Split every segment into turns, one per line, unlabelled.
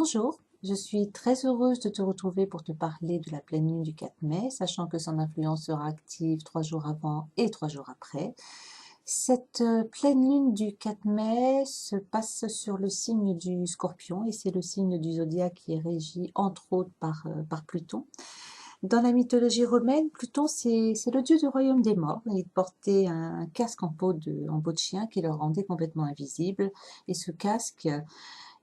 Bonjour, je suis très heureuse de te retrouver pour te parler de la pleine lune du 4 mai, sachant que son influence sera active 3 jours avant et 3 jours après. Cette pleine lune du 4 mai se passe sur le signe du Scorpion et c'est le signe du zodiaque qui est régi entre autres par Pluton. Dans la mythologie romaine, Pluton c'est le dieu du royaume des morts. Il portait un casque en peau de chien qui le rendait complètement invisible et ce casque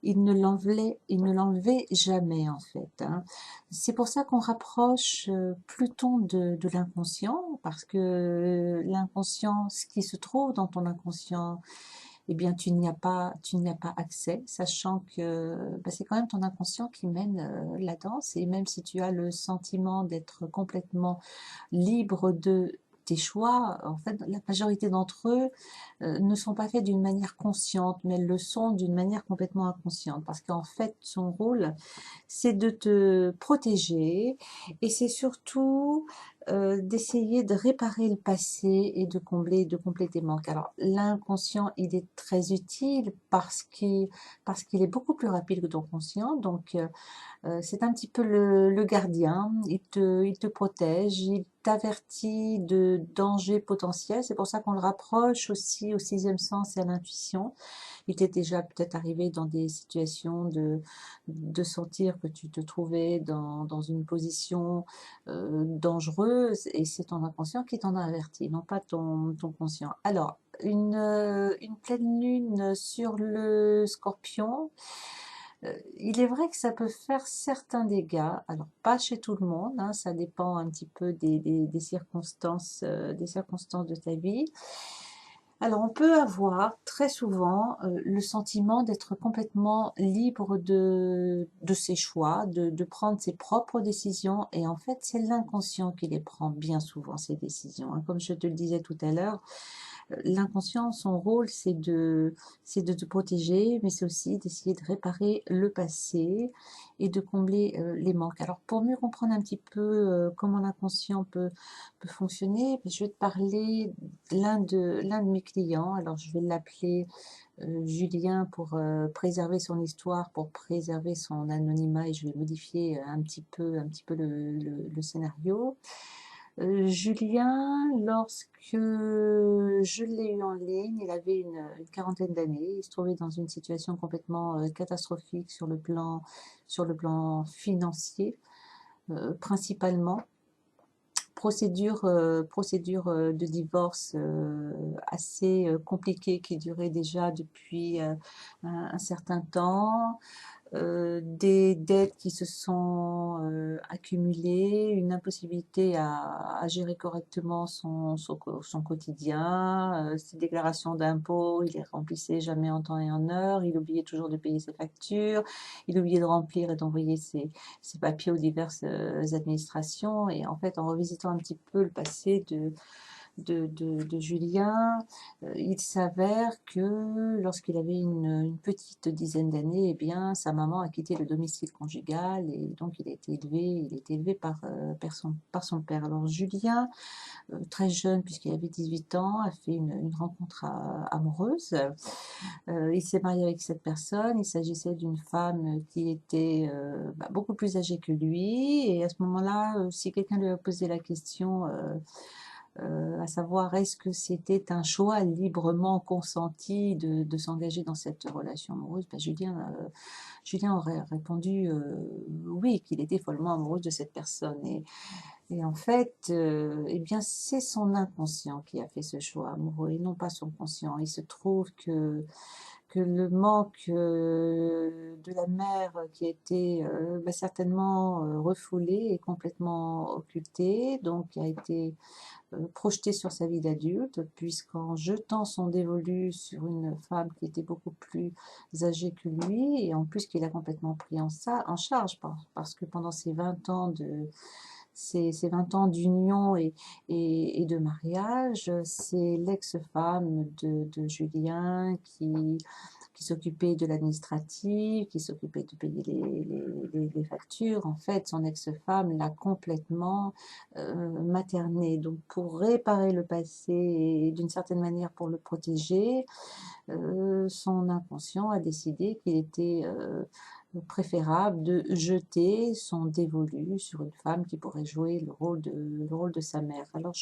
il ne l'enlevait jamais en fait, hein. C'est pour ça qu'on rapproche Pluton de l'inconscient, parce que l'inconscient, ce qui se trouve dans ton inconscient, eh bien tu n'y as pas accès, sachant que c'est quand même ton inconscient qui mène la danse, et même si tu as le sentiment d'être complètement libre de tes choix, en fait, la majorité d'entre eux ne sont pas faits d'une manière consciente, mais elles le sont d'une manière complètement inconsciente, parce qu'en fait, son rôle, c'est de te protéger, et c'est surtout d'essayer de réparer le passé et de combler tes manques. Alors, l'inconscient, il est très utile parce qu'il est beaucoup plus rapide que ton conscient, donc c'est un petit peu le gardien, il te protège, il t'avertit de dangers potentiels, c'est pour ça qu'on le rapproche aussi au sixième sens et à l'intuition. Il t'est déjà peut-être arrivé dans des situations de sentir que tu te trouvais dans une position dangereuse, et c'est ton inconscient qui t'en a averti, non pas ton conscient. Alors, une pleine lune sur le Scorpion, il est vrai que ça peut faire certains dégâts, alors pas chez tout le monde, hein, ça dépend un petit peu des circonstances de ta vie. Alors on peut avoir très souvent le sentiment d'être complètement libre de ses choix, de prendre ses propres décisions, et en fait c'est l'inconscient qui les prend bien souvent, ces décisions, hein. Comme je te le disais tout à l'heure, l'inconscient, son rôle, c'est de te protéger, mais c'est aussi d'essayer de réparer le passé et de combler les manques. Alors, pour mieux comprendre un petit peu comment l'inconscient peut fonctionner, je vais te parler de l'un de mes clients. Alors, je vais l'appeler Julien pour préserver son histoire, pour préserver son anonymat, et je vais modifier un petit peu le scénario. Julien, lorsque je l'ai eu en ligne, il avait une quarantaine d'années. Il se trouvait dans une situation complètement catastrophique sur le plan financier, principalement. Procédure de divorce assez compliquée, qui durait déjà depuis un certain temps, des dettes qui se sont accumulées, une impossibilité à gérer correctement son quotidien, ses déclarations d'impôts, il les remplissait jamais en temps et en heure, il oubliait toujours de payer ses factures, il oubliait de remplir et d'envoyer ses papiers aux diverses administrations. Et en fait, en revisitant un petit peu le passé de Julien, il s'avère que lorsqu'il avait une petite dizaine d'années, eh bien, sa maman a quitté le domicile conjugal, et donc il a été élevé par son père. Alors Julien, très jeune, puisqu'il avait 18 ans, a fait une rencontre amoureuse. Il s'est marié avec cette personne. Il s'agissait d'une femme qui était beaucoup plus âgée que lui, et à ce moment-là, si quelqu'un lui a posé la question, à savoir est-ce que c'était un choix librement consenti de s'engager dans cette relation amoureuse, Julien aurait répondu oui, qu'il était follement amoureux de cette personne. Et en fait, eh bien, c'est son inconscient qui a fait ce choix amoureux et non pas son conscient. Il se trouve que le manque de la mère, qui a été certainement refoulé et complètement occulté, donc a été projeté sur sa vie d'adulte, puisqu'en jetant son dévolu sur une femme qui était beaucoup plus âgée que lui, et en plus qu'il a complètement pris en charge, parce que pendant ces 20 ans d'union et de mariage, c'est l'ex-femme de Julien qui s'occupait de l'administratif, qui s'occupait de payer les factures. En fait, son ex-femme l'a complètement materné. Donc, pour réparer le passé et d'une certaine manière pour le protéger, son inconscient a décidé qu'il était préférable de jeter son dévolu sur une femme qui pourrait jouer le rôle de sa mère. Alors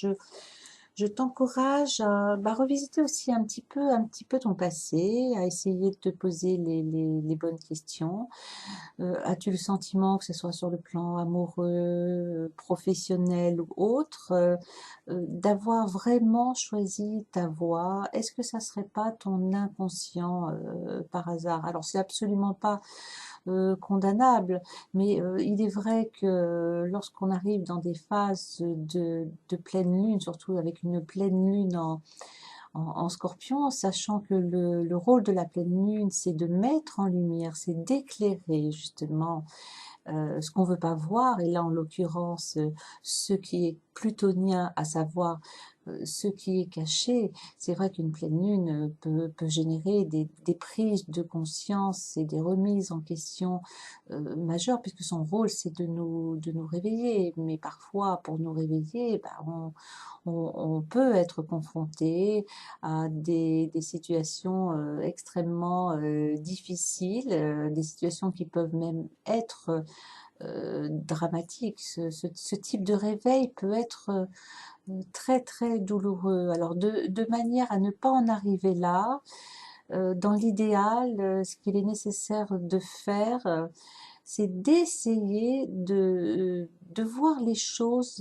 je t'encourage à revisiter aussi un petit peu ton passé, à essayer de te poser les bonnes questions. As-tu le sentiment, que ce soit sur le plan amoureux, professionnel ou autre, d'avoir vraiment choisi ta voie? Est-ce que ça serait pas ton inconscient par hasard? Alors c'est absolument pas condamnable, mais il est vrai que lorsqu'on arrive dans des phases de pleine lune, surtout avec une pleine lune en Scorpion, sachant que le rôle de la pleine lune, c'est de mettre en lumière, c'est d'éclairer justement ce qu'on veut pas voir, et là en l'occurrence ce qui est plutonien, à savoir ce qui est caché. C'est vrai qu'une pleine lune peut générer des prises de conscience et des remises en question majeures, puisque son rôle c'est de nous réveiller, mais parfois pour nous réveiller, on peut être confronté à des situations extrêmement difficiles, des situations qui peuvent même être dramatiques. Ce type de réveil peut être très très douloureux. Alors de manière à ne pas en arriver là, dans l'idéal, ce qu'il est nécessaire de faire, c'est d'essayer de voir les choses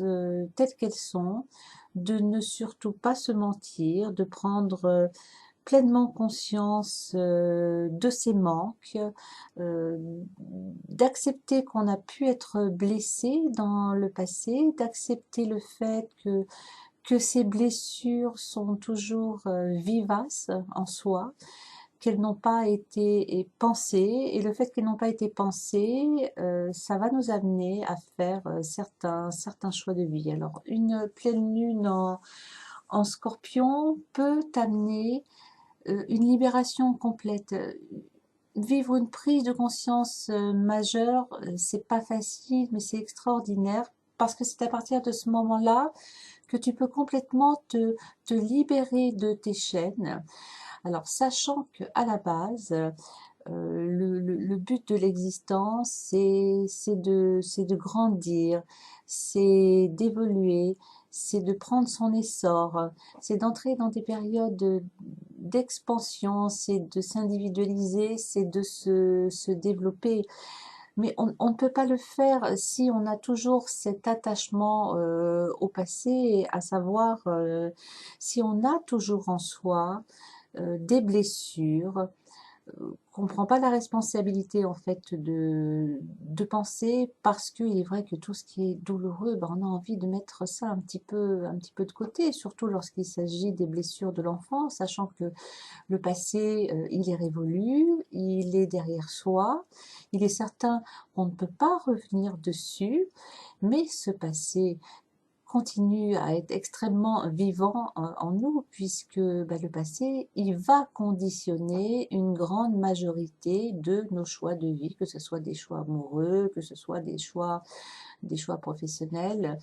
telles qu'elles sont, de ne surtout pas se mentir, de prendre pleinement conscience de ses manques, euh, d'accepter qu'on a pu être blessé dans le passé, d'accepter le fait que ces blessures sont toujours vivaces en soi, qu'elles n'ont pas été pensées, et le fait qu'elles n'ont pas été pensées, ça va nous amener à faire certains choix de vie. Alors une pleine lune en Scorpion peut amener une libération complète. Vivre une prise de conscience majeure, c'est pas facile, mais c'est extraordinaire, parce que c'est à partir de ce moment-là que tu peux complètement te libérer de tes chaînes. Alors, sachant que à la base, le but de l'existence, c'est de grandir, c'est d'évoluer, c'est de prendre son essor, c'est d'entrer dans des périodes d'expansion, c'est de s'individualiser, c'est de se développer. Mais on ne peut pas le faire si on a toujours cet attachement au passé, à savoir si on a toujours en soi des blessures, qu'on ne prend pas la responsabilité en fait de penser, parce qu'il est vrai que tout ce qui est douloureux, on a envie de mettre ça un petit peu de côté, surtout lorsqu'il s'agit des blessures de l'enfance, sachant que le passé, il est révolu, il est derrière soi, il est certain qu'on ne peut pas revenir dessus, mais ce passé continue à être extrêmement vivant en nous, puisque le passé, il va conditionner une grande majorité de nos choix de vie, que ce soit des choix amoureux, que ce soit des choix professionnels.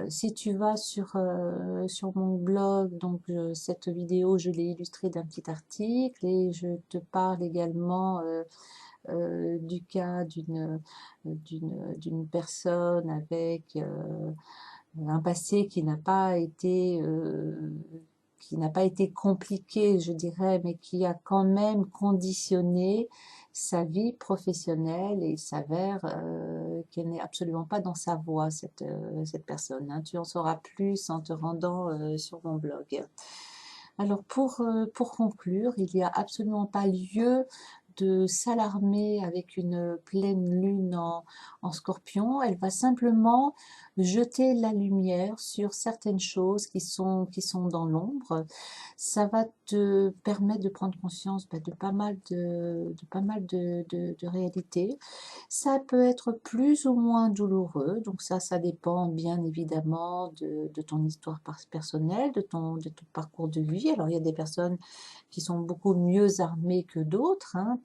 Si tu vas sur mon blog, donc cette vidéo, je l'ai illustrée d'un petit article, et je te parle également du cas d'une personne avec un passé qui n'a pas été compliqué, je dirais, mais qui a quand même conditionné sa vie professionnelle, et il s'avère qu'elle n'est absolument pas dans sa voie, cette personne, hein. Tu en sauras plus en te rendant sur mon blog. Alors pour conclure, il n'y a absolument pas lieu de s'alarmer avec une pleine lune en Scorpion. Elle va simplement jeter la lumière sur certaines choses qui sont dans l'ombre. Ça va te permettre de prendre conscience de pas mal de réalités. Ça peut être plus ou moins douloureux, donc ça dépend bien évidemment de ton histoire personnelle, de ton parcours de vie. Alors il y a des personnes qui sont beaucoup mieux armées que d'autres, hein,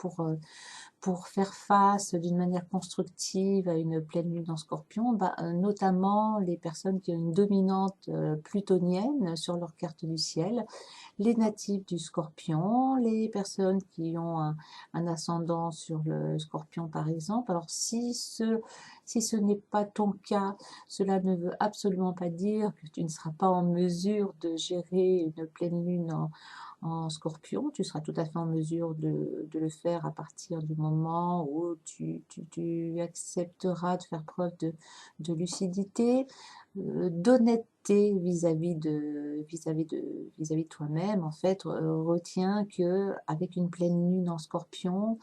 pour faire face d'une manière constructive à une pleine lune en Scorpion, notamment les personnes qui ont une dominante plutonienne sur leur carte du ciel, les natifs du Scorpion, les personnes qui ont un ascendant sur le Scorpion par exemple. Alors si ce n'est pas ton cas, cela ne veut absolument pas dire que tu ne seras pas en mesure de gérer une pleine lune en Scorpion. Tu seras tout à fait en mesure de le faire à partir du moment où tu accepteras de faire preuve de lucidité, d'honnêteté vis-à-vis de toi-même. En fait, retiens que avec une pleine lune en Scorpion,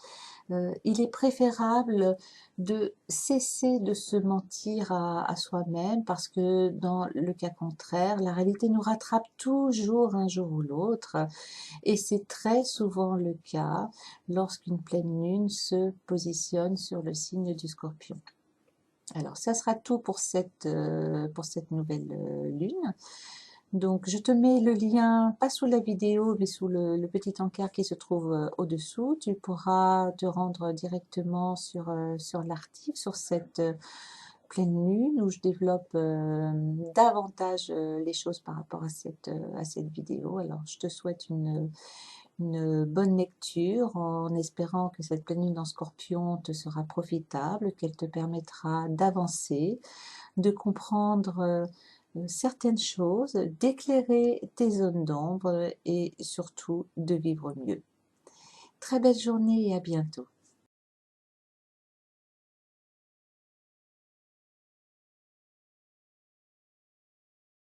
il est préférable de cesser de se mentir à soi-même, parce que dans le cas contraire, la réalité nous rattrape toujours un jour ou l'autre, et c'est très souvent le cas lorsqu'une pleine lune se positionne sur le signe du Scorpion. Alors, ça sera tout pour cette nouvelle lune. Donc, je te mets le lien, pas sous la vidéo, mais sous le petit encart qui se trouve au-dessous. Tu pourras te rendre directement sur l'article, sur cette pleine lune, où je développe davantage les choses par rapport à cette vidéo. Alors, je te souhaite une bonne lecture, en espérant que cette pleine lune en Scorpion te sera profitable, qu'elle te permettra d'avancer, de comprendre certaines choses, d'éclairer tes zones d'ombre et surtout de vivre mieux. Très belle journée et à bientôt.